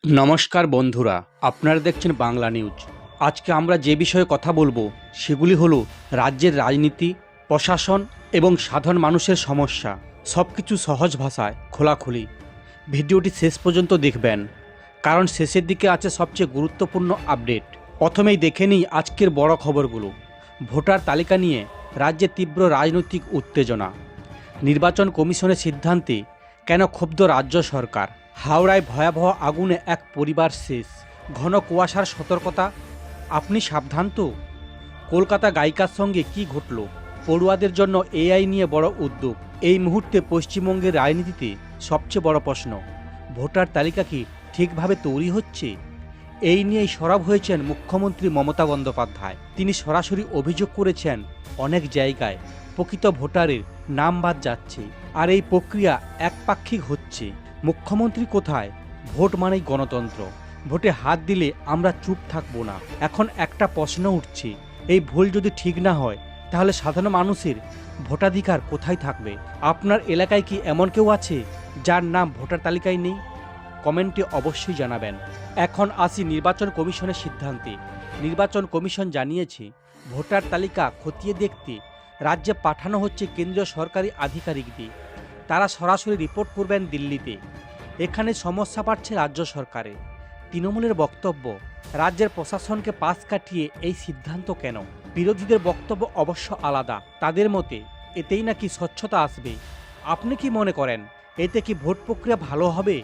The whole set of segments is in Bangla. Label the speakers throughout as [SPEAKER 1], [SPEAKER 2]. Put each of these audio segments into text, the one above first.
[SPEAKER 1] নমস্কার বন্ধুরা, আপনারা দেখছেন বাংলা নিউজ। আজকে আমরা যে বিষয়ে কথা বলবো সেগুলি হলো রাজ্যের রাজনীতি, প্রশাসন এবং সাধারণ মানুষের সমস্যা। সব কিছু সহজ ভাষায় খোলাখুলি। ভিডিওটি শেষ পর্যন্ত দেখবেন, কারণ শেষের দিকে আছে সবচেয়ে গুরুত্বপূর্ণ আপডেট। প্রথমেই দেখে নিই আজকের বড় খবরগুলো। ভোটার তালিকা নিয়ে রাজ্যে তীব্র রাজনৈতিক উত্তেজনা। নির্বাচন কমিশনের সিদ্ধান্তে কেন ক্ষুব্ধ রাজ্য সরকার? হাওড়ায় ভয়াবহ আগুনে এক পরিবার শেষ। ঘন কুয়াশার সতর্কতা, আপনি সাবধান তো? কলকাতা গায়িকার সঙ্গে কি ঘটল? পড়ুয়াদের জন্য এআই নিয়ে বড় উদ্যোগ। এই মুহূর্তে পশ্চিমবঙ্গের রাজনীতিতে সবচেয়ে বড় প্রশ্ন, ভোটার তালিকা কি ঠিকভাবে তৈরি হচ্ছে? এই নিয়েই সরব হয়েছেন মুখ্যমন্ত্রী মমতা বন্দ্যোপাধ্যায়। তিনি সরাসরি অভিযোগ করেছেন অনেক জায়গায় প্রকৃত ভোটারের নাম বাদ যাচ্ছে, আর এই প্রক্রিয়া একপাক্ষিক হচ্ছে। মুখ্যমন্ত্রী কোথায়? ভোট মানেই গণতন্ত্র, ভোটে হাত দিলে আমরা চুপ থাকবো না। এখন একটা প্রশ্ন উঠছে, এই ভুল যদি ঠিক না হয় তাহলে সাধারণ মানুষের ভোটাধিকার কোথায় থাকবে? আপনার এলাকায় কি এমন কেউ আছে যার নাম ভোটার তালিকায় নেই? কমেন্টে অবশ্যই জানাবেন। এখন আসি নির্বাচন কমিশনের সিদ্ধান্তে। নির্বাচন কমিশন জানিয়েছে ভোটার তালিকা খতিয়ে দেখতে রাজ্যে পাঠানো হচ্ছে কেন্দ্রীয় সরকারি আধিকারিকদের। তারা সরাসরি রিপোর্ট করবেন দিল্লিতে। এখানে সমস্যা বাড়ছে রাজ্য সরকারে। তৃণমূলের বক্তব্য, রাজ্যের প্রশাসনকে পাশ কাটিয়ে এই সিদ্ধান্ত কেন? বিরোধীদের বক্তব্য অবশ্য আলাদা। তাদের মতে এতেই নাকি স্বচ্ছতা আসবে। আপনি কি মনে করেন, এতে কি ভোট প্রক্রিয়া ভালো হবে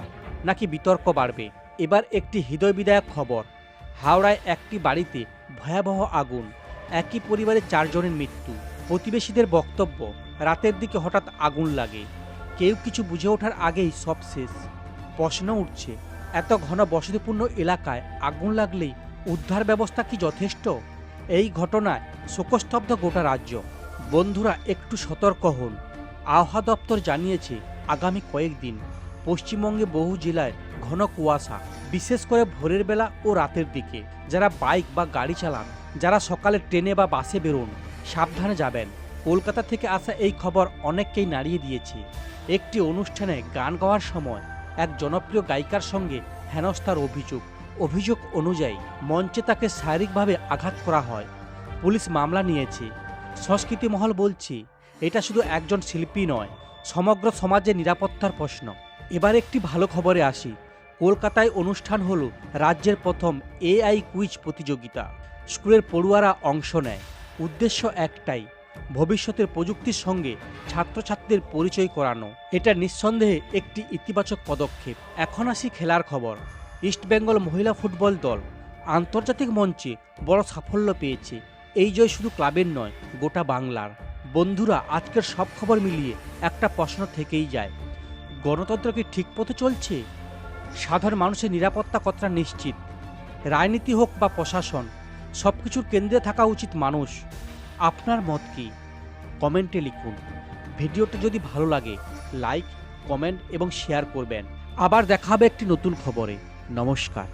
[SPEAKER 1] নাকি বিতর্ক বাড়বে? এবার একটি হৃদয় বিদায়ক খবর। হাওড়ায় একটি বাড়িতে ভয়াবহ আগুন, একই পরিবারের 4 জনের মৃত্যু। প্রতিবেশীদের বক্তব্য, রাতের দিকে হঠাৎ আগুন লাগে, কেউ কিছু বুঝে ওঠার আগেই সব শেষ। প্রশ্ন উঠছে, এত ঘন বসতিপূর্ণ এলাকায় আগুন লাগলেই উদ্ধার ব্যবস্থা কি যথেষ্ট? এই ঘটনায় শোকস্তব্ধ গোটা রাজ্য। বন্ধুরা, একটু সতর্ক হন। আবহাওয়া দপ্তর জানিয়েছে আগামী কয়েকদিন পশ্চিমবঙ্গে বহু জেলায় ঘন কুয়াশা, বিশেষ করে ভোরের বেলা ও রাতের দিকে। যারা বাইক বা গাড়ি চালান, যারা সকালে ট্রেনে বা বাসে বেরোন, সাবধানে যাবেন। কলকাতা থেকে আসা এই খবর অনেককেই নাড়িয়ে দিয়েছে। একটি অনুষ্ঠানে গান গাওয়ার সময় এক জনপ্রিয় গায়িকার সঙ্গে হেনস্থার অভিযোগ অনুযায়ী মঞ্চে তাকে শারীরিকভাবে আঘাত করা হয়। পুলিশ মামলা নিয়েছে। সংস্কৃতি মহল বলছে এটা শুধু একজন শিল্পী নয়, সমগ্র সমাজের নিরাপত্তার প্রশ্ন। এবার একটি ভালো খবরে আসি। কলকাতায় অনুষ্ঠান হলো রাজ্যের প্রথম এআই কুইজ প্রতিযোগিতা। স্কুলের পড়ুয়ারা অংশ নেয়। উদ্দেশ্য একটাই, ভবিষ্যতের প্রযুক্তির সঙ্গে ছাত্রছাত্রীদের পরিচয় করানো। এটা নিঃসন্দেহে একটি ইতিবাচক পদক্ষেপ। এখন আসি খেলার খবর। ইস্টবেঙ্গল মহিলা ফুটবল দল আন্তর্জাতিক মঞ্চে বড় সাফল্য পেয়েছে। এই জয় শুধু ক্লাবের নয়, গোটা বাংলার। বন্ধুরা, আজকের সব খবর মিলিয়ে একটা প্রশ্ন থেকেই যায়, গণতন্ত্র কি ঠিক পথে চলছে? সাধারণ মানুষের নিরাপত্তা কতটা নিশ্চিত? রাজনীতি হোক বা প্রশাসন, সব কিছুর কেন্দ্রে থাকা উচিত মানুষ। আপনার মত কি? কমেন্টে লিখুন। ভিডিওটা যদি ভালো লাগে লাইক, কমেন্ট এবং শেয়ার করবেন। আবার দেখা হবে একটি নতুন খবরে। নমস্কার।